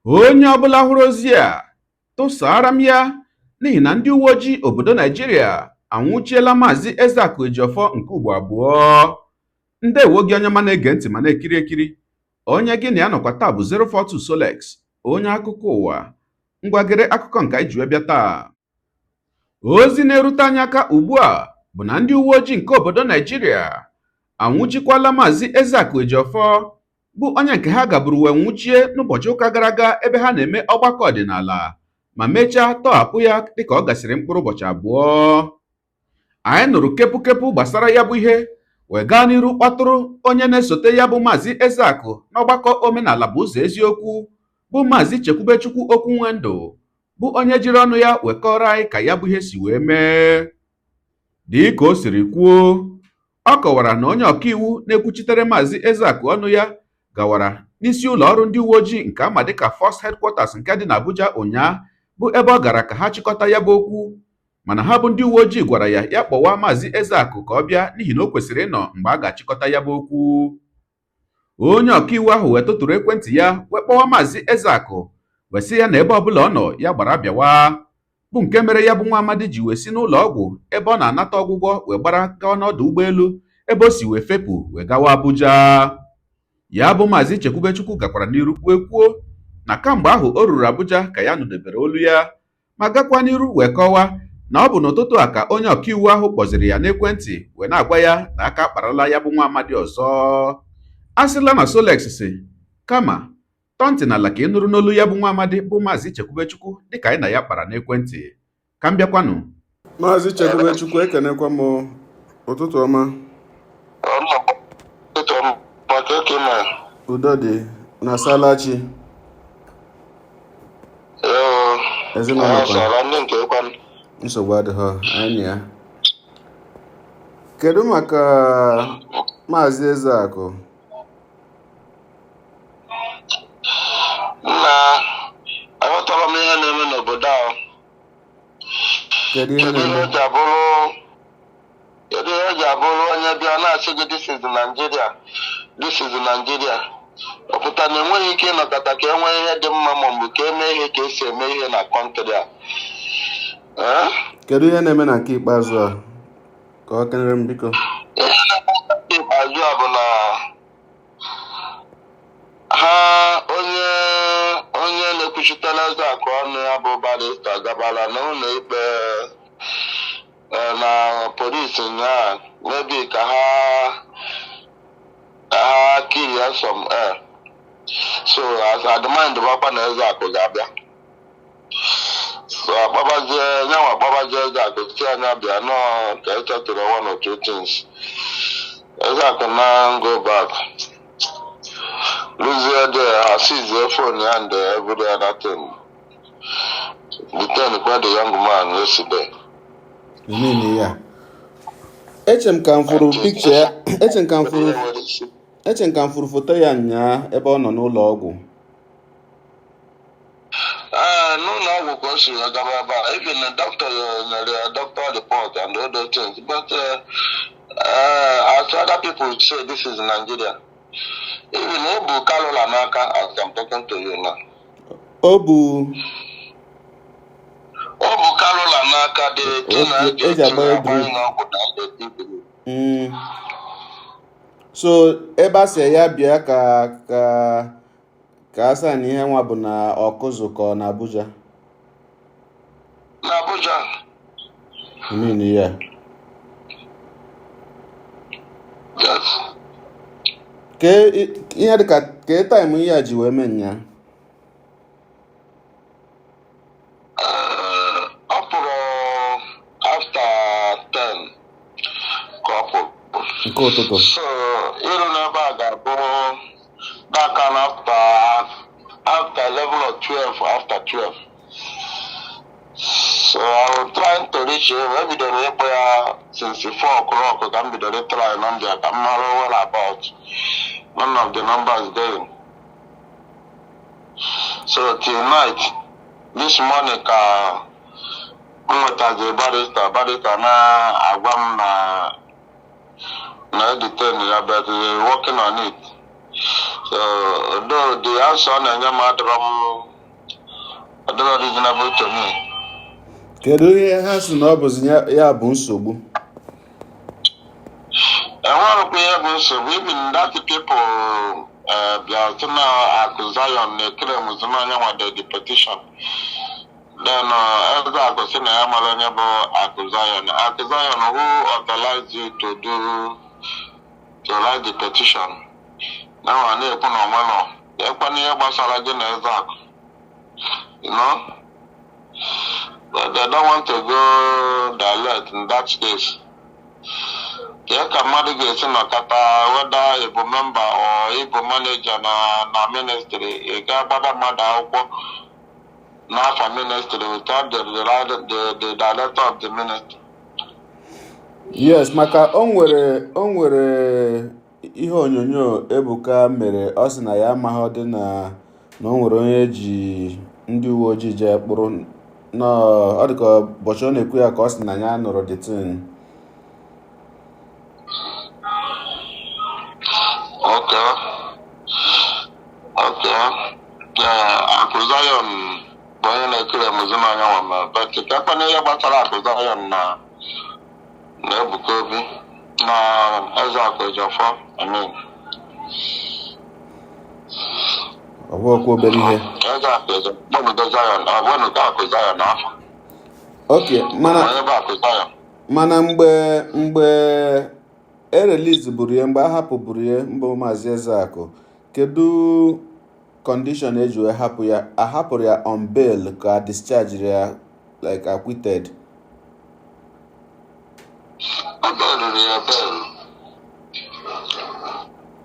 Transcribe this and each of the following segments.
onye ọbụla hụrụ ozi a tụsara m ya n'ihi na ndị uwe ojii obodo Naijiria anwụchiela Maazị Ezeaku Ejiofor nke ugbo abụọ. Ndewo gị onye ma na-ege ntị ma na-ekiri ekiri, onye gị na ya nọkwa taa bụ 042 Solex, onye akụkọ ụwa. Ngwagere akụkọ nke anyị ji wee bịa taa. Ozi na-erute anyị aka ugbu a bụ na ndị uwe ojii nke obodo Naijiria anwụchikwala Maazị Ezeaku Ejiofor, bụ onye nke ha gaburu wee nwụchie n'ụbọchị ụka gara aga ebe ha na-eme ọgbakọ ọdịnala, ma mechaa tọhapụ ya dịka ọ gasịrị mkpụrụ ụbọchị abụọ. Anyị nụrụ kepụkepụ gbasara ya bụ ihe wee gaa n'iru kpọtụrụ onye na-esote ya bụ Maazị Ezeaku n'ọgbakọ omenala bụ ụzọ eziokwu, bụ Maazị Chekwubechukwu Okwunwendụ, bụ onye jiri ọnụ ya wee kọrọ anyị ka ya bụ ihe si wee mee. Dịka o siri kwuo, ọ kọwara na onye ọkaiwu na-ekwuchitere Maazị Ezeaku ọnụ ya gawara n'isi ụlọ ọrụ ndị uwe ojii nke ama dịka Force Headquarters nke dị n'Abuja ụnyaa, bụ ebe ọ gara ka ha chịkọta ya bụ okwu, mana ha bụ ndị uwe ojii gwara ya kpọwa Maazị Ezeaku ka ọ bịa n'ihi na o kwesịrị ịnọ mgbe a ga-achịkọta ya bụ okwu. Onye ọkaiwu ahụ wee tụtụrụ ekwentị ya wee kpọwa Maazị Ezeaku wee sị ya na ebe ọbụla ọ nọ ya gbara bịawa, bụ nke mere ya bụ nwa amadi ji wee si n'ụlọ ọgwụ ebe ọ na-anata ọgwụgwọ wee gbara gawa n'ọdụ ụgbọelu ebe o si wee fepụ wee gawa Abuja. Ya bụ Maazị Chekwubechukwu gakwara n'iru kwuo na kamgbe ahụ o ruru Abuja ka ya nụdebere olu ya, ma gakwa n'iru wee kọwaa na ọ bụ n'ụtụtụ a ka onye ọkaiwu ahụ kpọziri ya n'ekwentị wee na-agwa ya na aka akparala ya bụ nwa amadi ọzọ. A sịla na Solex si kama tọọ ntị n'ala ka ị nụrụ n'olu ya bụ nwa amadi bụ Maazị Chekwubechukwu dịka anyị na ya kpara n'ekwentị. Ka m bịakwanụ. Maazị Chekwubechukwu, ekenekwa m. Ụtụtụ ọma. Udo dị na Salachi. Ezinụlọ kwa. Nsogbu adịghị anyị ya. Kedu maka Maazị Ezeaku? Aghọtara m ihe na-eme n'obodo ahụ. Kedu ihe na-eme? Kedu ihe eji abụrụ onye bịa na-asị gị this is Nigeria, this is Nigeria. Ọ pụtara na enweghị ike ịnọkọta ka e nwee ihe dị mma ma ọ bụ ka eme ihe ka esi eme ihe na kọntrị a. Kedu ihe na-eme na nke ikpeazụ a? Ka ọ kenere m biko. Ihe na-eme na nke ikpeazụ a bụ na ha onye na-ekwuchitere Ezeaku ọnụ ya bụ barista gabara n'ụlọ ikpe na polisi ụnyaahụ mebi ka ha kill some air. So as I demand bakwa na Ezeaku ga-abịa. So akpabazie Ezeaku si anya bịa nọ ka e chetụrụ one or two things. Ezeaku na go back. Lose there, seize the phone and every other thing. Detain quite the young man yesterday. You mean yeah? Echem ka mfuru picture, echem ka mfuru foto ya nya ebe ọ nọ n'ụlọ ọgwụ. N'ụlọ ọgwụ ka o si gaba aba, even the doctor report and all those things. But as other people say, this is Nigeria. Even Obu Kalola Naka, as I'm talking to you now. Obu Kalola Naka, So ebe se ya bịa ka asa na ihe nwa bụ na Ọkụzụkọ na Abuja. Na Abuja. Yeah. Yes. Ihe dịka ka time ihe a ji wee mee nya. Ọ pụrụ after 10 ka ọ pụrụ. Nke ụtụtụ. So ịrụ n'ebe a ga-abụ back and after 11 or 12 after 12. So I was trying to reach him. I bidoro ịkpọ ya since 4 o'clock ka m bidoro try number ka m mara well about one of the numbers there. So till night, this morning ka m nwetazi barista na-agwa m na detain ya, but working on it. So though the answer na-enye m adịrọ m Not reasonable to me. Kedu ihe ha si na ọ bụzi ya bụ nsogbu? Even that people Zion the petition. Then Ezeaku si na ya mara onye bụ Zion who authorized you to write the petition. Now I na-ekwu na onwelo ekwana ihe gbasara gị na Ezeaku. You know? But they don't want to go direct in that case. They can manage whether a member or a manager na ministry, a guy na ministry without the director of the ministry. Yes, maka o nwere ihe onyonyo Ebuka mere ọ sị na ya amaghị dị na o nwere onye ji ndị uwe ojii je kpụrụ na ọ dịka ụbọchị ọ na-ekwu ya ka ọ sị na ya nụrụ detin. Akụ Zion bụ onye na-ekere mụzina anya nwa but kakwana ihe gbasara Akụ Zion na Ebuka Obi na Ezeaku Ejiofor, Ọ bụ okwu obere ihe. Okay, mana mgbe release buru ya, mgbe a hapụburu ya mbụ Maazị Ezeaku, kedu condition eji wee hapụ ya? A hapụrụ ya on bail ka discharge ya like acquitted?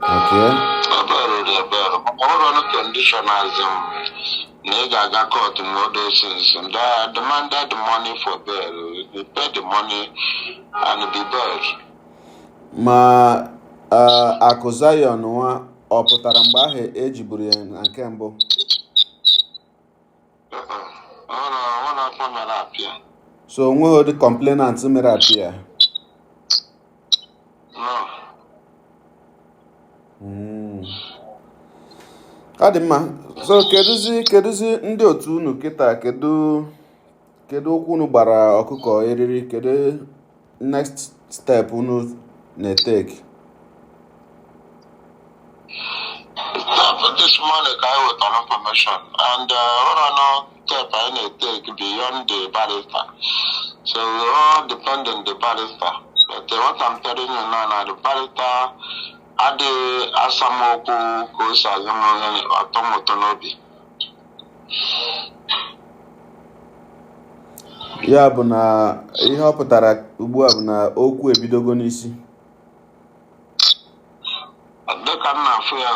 Okay. Condition as Nega court and all those things, and they demanded the money for bail. They paid the money and be bailed. Ma Akụ Zion nwa ọ pụtara mgbe ahụ ejiburu ya na nke mbụ? So onweghị ụdị complainant mere apịa? Ọ dị mma. So kedụzi ndị otu unu kịta, kedu okwu unu gbara ọkụkọ eriri, kedu next step unu na-etake? This morning I with an information and step I take beyond the barrister. So we all depend on the barrister. But what I'm telling you now, the barrister Ade Asamoku Kosa Atomotonobi. Ya bụ na ihe ọ pụtara ugbu a bụ na okwu ebidogo n'isi. Dịka m na-afụ ya.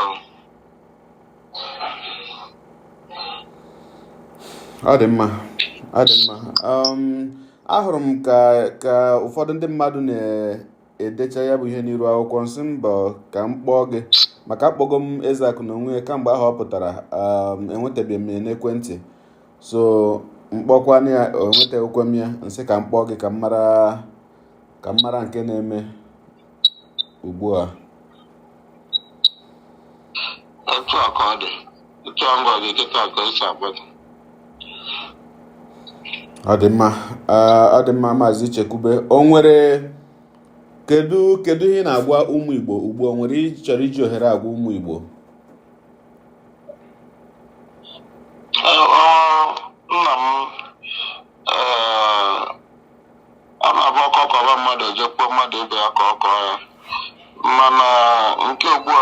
Ọ dị mma. Ahụrụ m ka ụfọdụ ndị mmadụ na-edecha ya bụ ihe n'iru akwụkwọ, nsị mbọ ka m kpọọ gị maka akpọgo m Ezeaku na onwe ya kamgbe ahụ ọ pụtara, enwetabeghị m ya n'ekwentị, so mkpọkwana ya enwetaghịkwa m ya, nsị ka m kpọọ gị ka m mara nke na-eme ugbu a. Otu aka ọ dị, otu ngwa gị kịta aka isi abụọ. Ọ dị mma Maazị Chekwube. O nwere kedu ihe na-agwa ụmụ Igbo ugbu a? Nwere ịchọrọ iji ohere agwa ụmụ Igbo? Nna m a na-abụ ọkọkọba mmadụ ejekwa mmadụ ibe ya ka ọ kọọ ya, mana nke ugbu a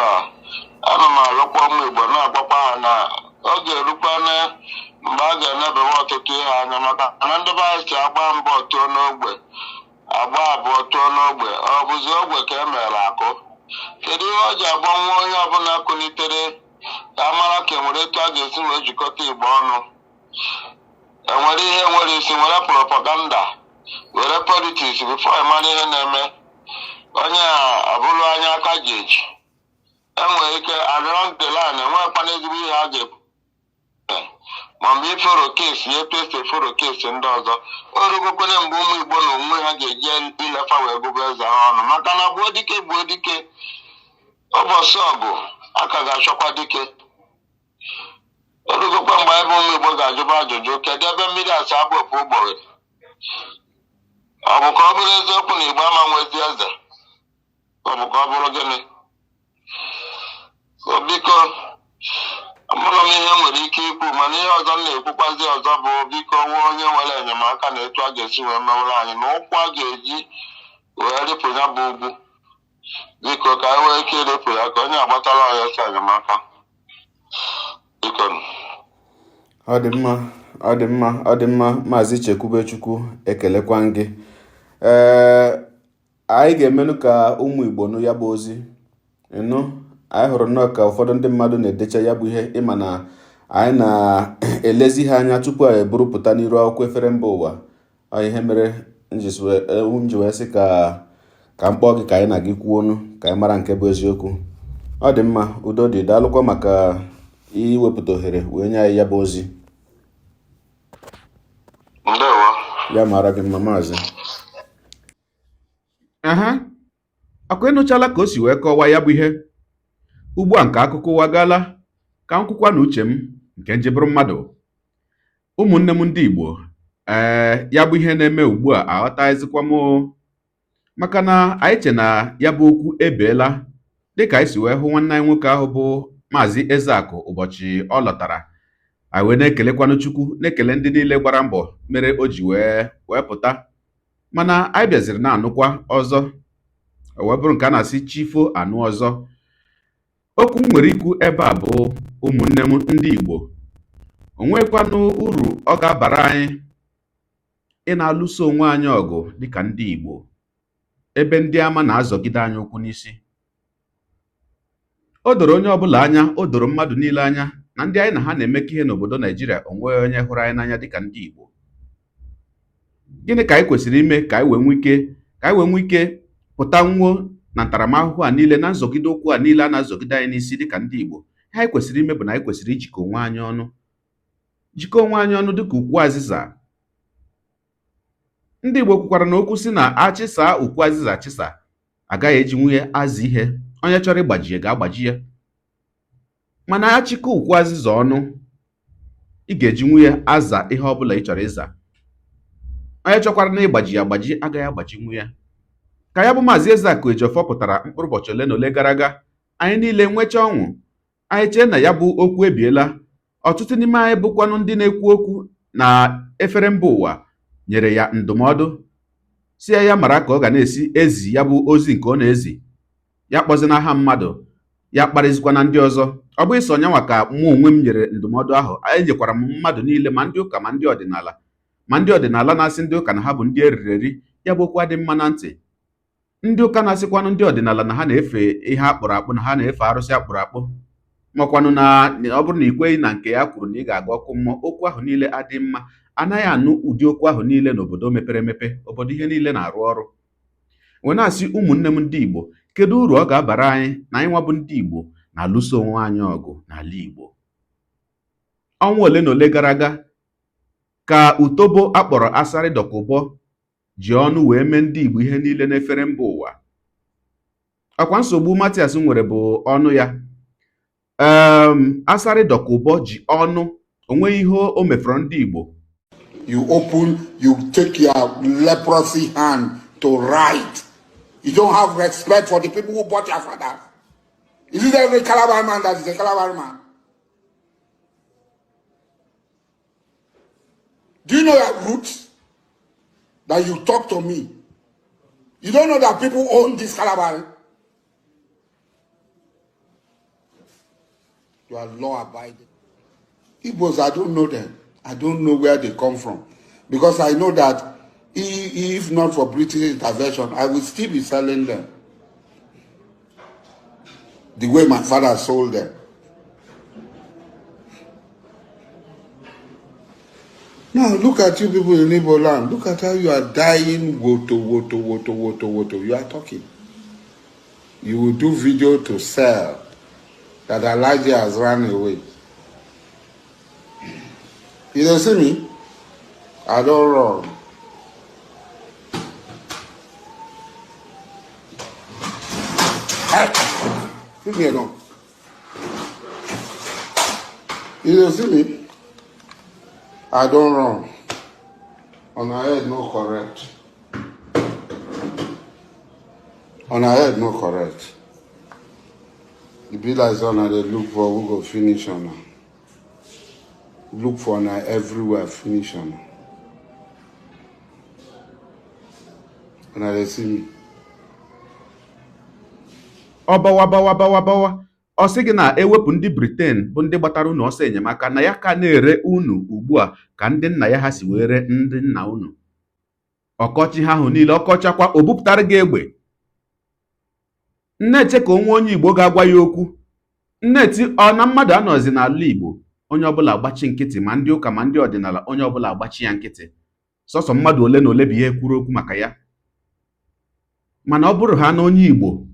ana m arịọkwa ụmụ Igbo na-agwakwa ha na ọ ga-erukwa mgbe a ga-enebewe ọtụtụ ihe anya, maka na ndị be anyị si agba mbọ tụọ n'ogbe, agba abụọ tụọ n'ogbe, ọ bụzi ogbe ka e mere akụ. Kedu ihe ọ ji agba nwa onye ọbụla kụlitere ka a mara ka enwere etu a ga-esi wee jikọta Igbo ọnụ? Enwere ihe nwere isi, were propaganda, were politiks bifo mara ihe na-eme. Onye a abụrụ anya aka ji eji. Enwere ike along the line enwekwana ezigbo ihe a ga-ekwu ma mgbe ifero kesi ya etu efero kesi ndị ọzọ. Orugokwana mgbe ụmụ Igbo na onwe ha ga-eji ilefa wee gụgụ eze ha ọnụ, maka na gbuo dike ụbọchị ọgụ aka ga-achọkwa dike. Orugokwa mgbe ebe ụmụ Igbo ga-ajụba ajụjụ kedu ebe mmiri asa agbapụ ụgbọghe ọ bụ ka ọ bụrụ eziokwu na Igbo ama nwezi eze ọ bụ ka ọ bụrụ gịnị so biko amụrụ m ihe nwere ike ikwu mana ihe ọzọ m na-ekwukwazi ọzọ bụ biko nwa onye nwere enyemaka na etu a ga-esi wee mewere anyị na ụkwụ a ga-eji wee rịpụ ya bụ ugwu biko ka anyị nwee ike ịrịpụ ya ka onye agbatara anyị ọsọ enyemaka biko. Ọ dị mma, ọ dị mma, ọ dị mma. Maazị Chekwubechukwu, ekelekwa gị. Anyị ga-emenụ ka ụmụ Igbo nụ ya bụ ozi ịnụ. Anyị hụrụ nnọọ ka ụfọdụ ndị mmadụ na-edecha ya bụ ihe ịma na anyị na-elezi ha anya tupu anyị eburupụta n'iru akwụkwọ efere mba ụwa. Ọ ihe mere nji wee sị ka mkpọ gị ka anyị na gị kwuo ọnụ ka anyị mara nke bụ eziokwu. Ọ dị mma, udo dị. Daalụkwa maka iwepụta ohere wee nye anyị ya bụ ozi. Ya mara gị mma maazị. Akwa ịnụchala ka o si wee kọwaa ya bụ ihe. Ugbu a nke akụkọ ụwa gaala ka m kwukwa na uche m nke njebụrụ mmadụ. Ụmụnne m ndị Igbo, ya bụ ihe na-eme ugbu a aghọtaghịzikwa m, maka na anyị che na ya bụ okwu ebeela dịka anyị si wee hụ nwanne anyị nwoke ahụ bụ Maazị Ezeaku ụbọchị ọ lọtara. Anyị wee na-ekelekwanụ Chukwu, na-ekele ndị niile gbara mbọ mere o ji wee pụta, mana anyị bịaziri na-anụkwa ọzọ, o wee bụrụ nke a na-asị chifo anụ ọzọ. Okwu m nwere ikwu ebe a bụ ụmụnne m ndị Igbo, o nwekwanụ uru ọ ga-abara anyị ị na-alụso onwe anyị ọgụ dịka ndị Igbo ebe ndị ama na-azọgide anyị ụkwụ n'isi. O doro onye ọbụla anya, o doro mmadụ niile anya na ndị anyị na ha na-emekọ ihe n'obodo Naijiria onwe onye hụrụ anyị n'anya dịka ndị Igbo. Gịnị ka anyị kwesịrị ime ka anyị wee nwee ike pụta nwuo na ntaramahụhụ a niile na nzọgide okwu a niile a na-azọgide anyị n'isi dịka ndị Igbo? Ihe anyị kwesịrị ime bụ na anyị kwesịrị ijikọ onwe anyị ọnụ, jikọ onwe anyị ọnụ dịka ukwu azịza. Ndị Igbo kwukwara na okwu si na achịsa ukwu azịza achịsa agaghị eji nwunye azụ ihe, onye chọrọ ịgbaji ya ga-agbaji ya. Mana achịkọ ukwu azịza ọnụ, ị ga-eji nwunye aza ihe ọbụla ị chọrọ ịza. Onye chọkwara na ịgbaji ya agbaji agaghị agbaji nwunye ya. Ka ya bụ Maazị Ezeaku Ejiofor pụtara mkpụrụ ụbọchị ole na ole gara aga, anyị niile nwechaa ọṅụ. Anyị chee na ya bụ okwu ebiela. Ọtụtụ n'ime anyị bụkwanụ ndị na-ekwu okwu na efere mba ụwa nyere ya ndụmọdụ, si ya mara ka ọ ga na-esi ezi ya bụ ozi nke ọ na-ezi, ya kpọzina aha mmadụ, ya kparịzikwa na ndị ọzọ. Ọ bụ iso nyanwa ka mụ onwe m nyere ndụmọdụ ahụ. Anyị nyekwara m mmadụ niile, ma ndị ụka ma ndị ọdịnala na-asị ndị ụka na ha bụ ndị eriri eri, ya bụ okwu adị mma na ntị. Ndị ụka na-asịkwanụ ndị ọdịnala na ha na-efe ihe akpụrụ akpụ, na ha na-efe arụsị akpụrụ akpụ, makwanụ na ọ bụrụ na ikweghị na nke ya kwuru na ị ga-aga ọkụ mmụọ. Okwu ahụ niile adị mma. Anaghị anụ ụdị okwu ahụ niile n'obodo mepere emepe, obodo ihe niile na-arụ ọrụ. Wee na-asị ụmụnne m ndị Igbo, kedu uru ọ ga-abara anyị na anyị nwa bụ ndị Igbo na-alụso onwe anyị ọgụ n'ala Igbo? Ọnwa ole na ole gara aga ka utobo akpọrọ asarị dọkụbọ ji ọnụ wee mee ndị Igbo ihe niile n'efere mba ụwa. Ọkwa nsogbu Mathias nwere bụ ọnụ ya. Asarị dọkụbọ ji ọnụ, onweghị ihe o mefere ndị Igbo. You take your leprosy hand to write. You don't have respect for the people who bought your father. Is it every Calabar man that is a Calabar man? Do you know your roots? That you talk to me. You don't know that people own this Calabar. You are law-abiding. Igbos, I don't know them. I don't know where they come from. Because I know that if not for British intervention, I would still be selling them. The way my father sold them. Now, look at you people in Igbo land. Look at how you are dying. Woto. You are talking. You will do video to sell that Elijah has run away. You don't see me? I don't run. Hey, leave me alone. You don't see me? I don't run. On our head, no correct. On our head, no correct. The be like on they look for who go finish on her. Look for on everywhere, finish on her. And they see me. Ọbawa ọ sị gị na ewepụ ndị Britain bụ ndị gbatara unu ọsọ enyemaka na ya ka na-ere unu ugbu a ka ndị nna ya ha si were ndị nna unu. Ọkọchị ha ahụ niile ọkọchakwa o bupụtara gị egbe. Nneche ka onye Igbo ga-agwa ya okwu. Nneti ọ na mmadụ anọzi n'ala Igbo onye ọbụla agbachi nkịtị, ma ndị ụka ma ndị ọdịnala, onye ọbụla agbachi ya nkịtị. Sọsọ mmadụ ole na ole bụ ihe kwuru okwu maka ya. Mana ọ bụrụ ha na onye Igbo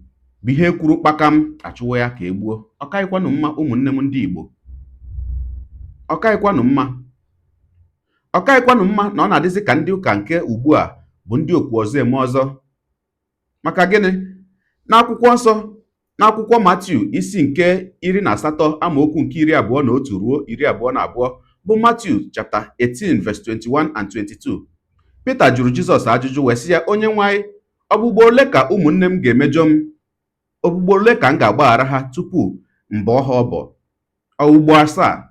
bụ ihe kwuru kpakam, achụwo ya ka egbuo. Ọkaghịkwanụ mma ụmụnne m ndị Igbo. Ọkaghịkwanụ mma na ọ na-adịzi ka ndị ụka nke ugbu a bụ ndị okwu ọzọ eme ọzọ. Maka gịnị? N'akwụkwọ nsọ, n'akwụkwọ Matiu isi nke 18 amaokwu nke 21 ruo 22 bụ Matiu chapter 18 verse 21 and 22. Pita jụrụ Jizọs ajụjụ wee sị ya, onye nwanyị, ọgbụgbọ ole ka ụmụnne m ga-emejọ m? Ogbugbo ole ka m ga-agbaghara ha tupu m bọọ ha ọbọ? Ugbo 7?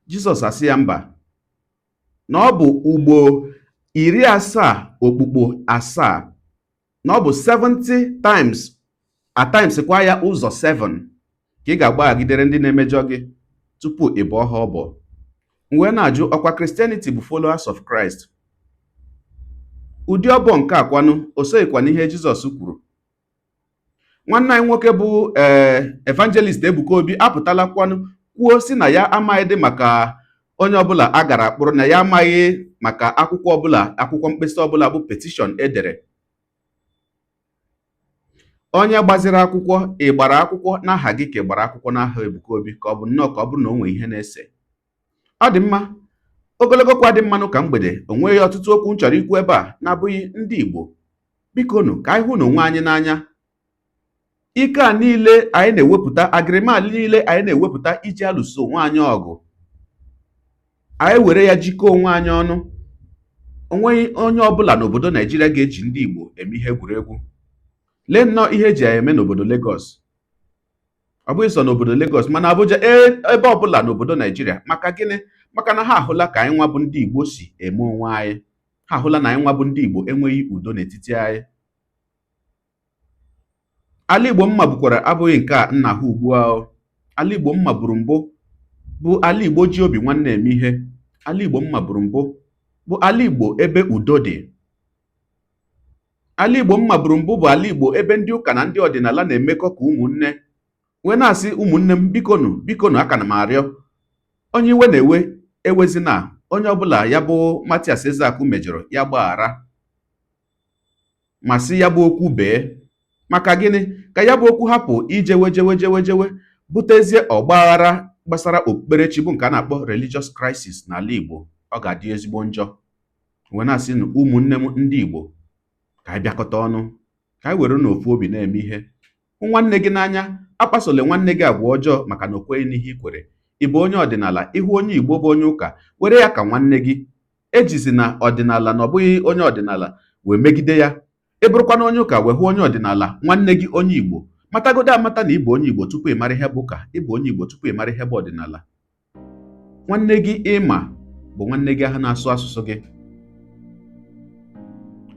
Jizọs asị ya mba, na ọ bụ ugbo 70 okpukpo 7, na ọ bụ 70 times a times kwa ya ụzọ 7 ka ị ga-agbaghagidere ndị na-emejọ gị tupu ị bọọ ha ọbọ. M wee na-ajụ, ọkwa Christianity bụ followers of Christ? Ụdị ọbọ nke akwanụ o soghịkwa n'ihe Jizọs kwuru. Nwanne anyị nwoke bụ evangelist Ebuka Obi apụtala kwanụ kwuo si na ya amaghị dị maka onye ọbụla a gara akpụrụ, na ya amaghị maka akwụkwọ ọbụla, akwụkwọ mkpesa ọbụla bụ petition edere. Onye gbaziri akwụkwọ, ị gbara akwụkwọ n'aha gị ka ị gbara akwụkwọ n'aha Ebuka Obi, ka ọ bụ nnọọ ka ọ bụrụ na o nwee ihe na-ese. Ọ dị mma, ogologo kwa dị mmanụ ka mgbede. O nweghị ọtụtụ okwu m chọrọ ikwu ebe a na-abụghị ndị Igbo. Biko nụ ka anyị hụ na onwe anyị n'anya. Ike a niile anyị na-ewepụta, agịrịmal niile anyị na-ewepụta iji alụso onwe anyị ọgụ, anyị were ya jikọọ onwe anyị ọnụ. Onweghị onye ọbụla n'obodo Naijiria ga-eji ndị Igbo eme ihe egwuregwu. Lee nnọọ ihe eji ya eme n'obodo Lagos. Ọ bụghị sọ n'obodo Lagos, mana Abuja, ebe ọbụla n'obodo Naijiria. Maka gịnị? Maka na ha ahụla ka anyị nwa bụ ndị Igbo si eme onwe anyị. Ha ahụla na anyị nwa bụ ndị Igbo enweghị udo n'etiti anyị. Ala Igbo mma bụkwara abụghị nke a nna ha ugbu a. Ala Igbo mma bụrụ mbụ bụ ala Igbo ji obi nwanne eme ihe. Ala Igbo mma bụrụ mbụ bụ ala Igbo ebe udo dị. Ala Igbo mma bụrụ mbụ bụ ala Igbo ebe ndị ụka na ndị ọdịnala na-emekọ ka ụmụnne. Wee na-asị ụmụnne m, bikonu aka na m arịọ, onye iwe na-ewe ewezina, onye ọbụla ya bụ Mathias Ezeaku mejọrọ ya gbaghara, ma sị ya bụ okwu bee. Maka gịnị? Ka ya bụ okwu hapụ ijewe butezie ọgbaghara gbasara okpukperechi bụ nke a na-akpọ religious crisis n'ala Igbo. Ọ ga-adị ezigbo njọ. Wee na-asị na ụmụnne m ndị Igbo, ka anyị bịakọta ọnụ, ka anyị were n'ofu obi na-eme ihe. Hụ nwanne gị n'anya, akpasole nwanne gị agwa ọjọọ maka na o kweghị n'ihe i kwere. Ị bụ onye ọdịnala, ịhụ onye Igbo bụ onye ụka, were ya ka nwanne gị. Ejizi na ọdịnala na ọ bụghị onye ọdịnala wee megide ya. Ị bụrụkwana onye ụka wee hụ onye ọdịnala nwanne gị onye Igbo, matagodo amata na ị bụ onye Igbo tupu ị mara ihe bụ ụka, ị bụ onye Igbo tupu ị mara ihe bụ ọdịnala. Nwanne gị ịma bụ nwanne gị ahụ na-asụ asụsụ gị.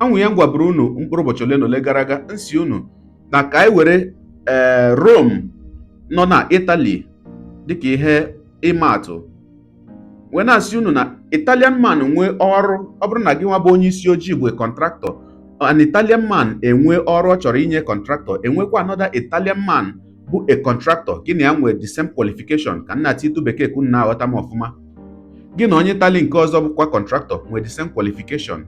Ọnwụ ya gwaburu unu mkpụrụ ụbọchị ole na ole gara aga, nsi unu na ka anyị were Rome nọ na Italy dịka ihe ịma atụ, wee na-asị unu na Italian man nwee ọrụ, ọ bụrụ na gị nwa bụ onye isi ojii bụ kọntraktọ, an Italian man enwe ọrụ ọ chọrọ inye kọntraktọ, enwekwa another Italian man bụ a kọntraktọ, gị na ya nwee the same qualification. Ka nna ati itu bekee kwunu na-aghọta m ọfụma. Gị na onye Itali nke ọzọ bụkwa kọntraktọ nwee the same qualification.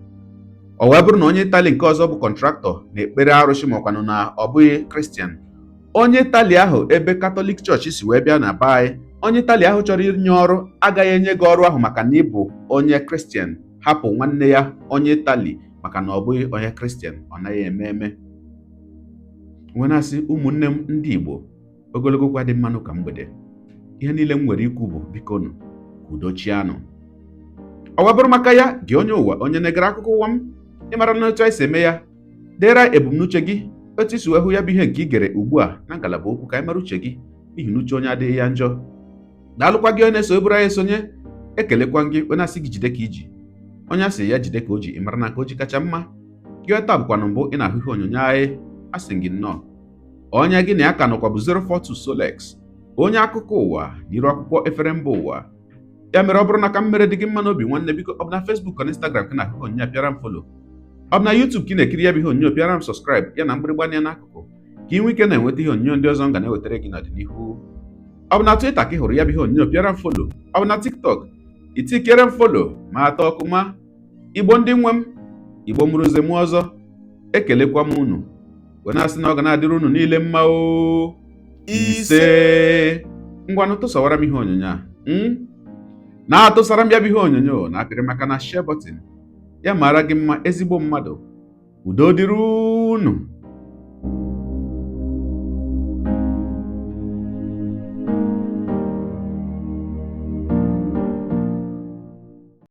Ọ wee bụrụ na onye Itali nke ọzọ bụ kọntraktọ na-ekpere arụsị makwanụ na ọ bụghị Kristian, onye Itali ahụ ebe Katọlik chọọchị si wee bịa na be anyị, onye Itali ahụ chọrọ inye ọrụ agaghị enye gị ọrụ ahụ maka na ị bụ onye Kristian. Hapụ nwanne ya onye Itali maka na ọ bụghị onye Kristian, ọ naghị eme eme. Wee na-asị ụmụnne m ndị Igbo, ogologo kwa dị mmanụ ka mgbede. Ihe niile m nwere ikwu bụ bikonu ka udo chịanụ. ọ webụrụ maka ya gị onye ụwa onye na-egere akụkọ ụwa m ịmara na otu anyị si eme ya dere ebumnuche gị otu isi wee hụ ya bụ ihe nke ị gere ugbu a na ngalaba okwu ka anyị mara uche gị n'ihi na uche onye adịghị ya njọ. Daalụkwa gị onye na-eso eburu anyị esonye, ekelekwa gị onye asị gị jide ka iji, onye asị ya jide ka o ji ịmara na ka o ji kacha mma. Gị taa bụkwa na mbụ ị na-ahụ ihe onyonyo anyị, asị gị nnọọ. Onye gị na ya ka nọkwa bụ 042 Solex, onye akụkọ ụwa n'iru akwụkwọ efere mba ụwa. Ya mere ọ bụrụ na ka m mere dị gị mma n'obi nwanne, biko ọ bụ na Facebook na Instagram ka na-ahụ onyonyo pịara m folo, ọ bụ na YouTube ka ị na-ekiri ya bụ ihe onyonyo pịara m sọskraịb ya na mgbịrịgba anya n'akụkụ ka ị nwee ike na-enweta ihe onyonyo ndị ọzọ m ga na-ewetara gị n'ọdịnihu. Ọ bụ na Twitter ka ị hụrụ ya bụ ihe onyonyo pịara m folo, ọ bụ na TikTok itikere m folo ma atọ ọkụ ma Igbo ndị nwe m, Igbo mụrụ nze m ọzọ, ekelekwa m unu wee na-asị na ọ ga na-adịrị unu niile mma o ise. Ngwanụ tụsawara m ihe onyonyo a na-atụsara m ya bụ ihe onyonyo na apịrị maka na share button ya mara gị mma ezigbo mmadụ. Udo dịrị unu.